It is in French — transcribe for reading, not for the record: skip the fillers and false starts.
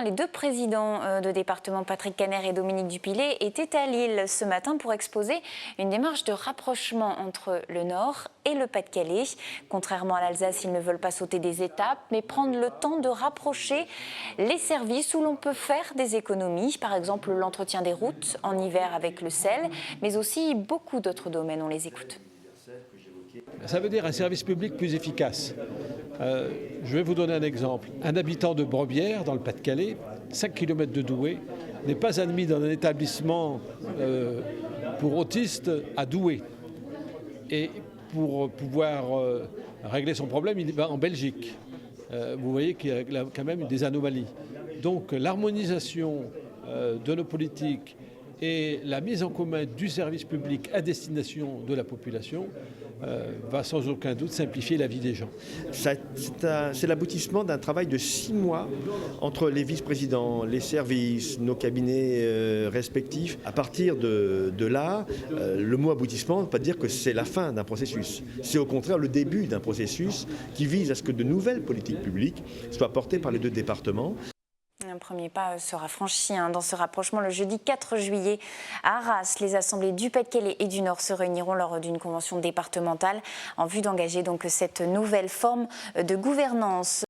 Les deux présidents de département, Patrick Kanner et Dominique Dupilé, étaient à Lille ce matin pour exposer une démarche de rapprochement entre le Nord et le Pas-de-Calais. Contrairement à l'Alsace, ils ne veulent pas sauter des étapes, mais prendre le temps de rapprocher les services où l'on peut faire des économies. Par exemple, l'entretien des routes en hiver avec le sel, mais aussi beaucoup d'autres domaines. On les écoute. Ça veut dire un service public plus efficace. Je vais vous donner un exemple. Un habitant de Brebières, dans le Pas-de-Calais, 5 km de Douai, n'est pas admis dans un établissement pour autistes à Douai. Et pour pouvoir régler son problème, il va en Belgique. Vous voyez qu'il y a quand même des anomalies. Donc l'harmonisation de nos politiques et la mise en commun du service public à destination de la population va sans aucun doute simplifier la vie des gens. C'est l'aboutissement d'un travail de 6 mois entre les vice-présidents, les services, nos cabinets respectifs. À partir de là, le mot aboutissement ne veut pas dire que c'est la fin d'un processus. C'est au contraire le début d'un processus qui vise à ce que de nouvelles politiques publiques soient portées par les deux départements. Un premier pas sera franchi dans ce rapprochement le jeudi 4 juillet à Arras. Les assemblées du Pas-de-Calais et du Nord se réuniront lors d'une convention départementale en vue d'engager donc cette nouvelle forme de gouvernance.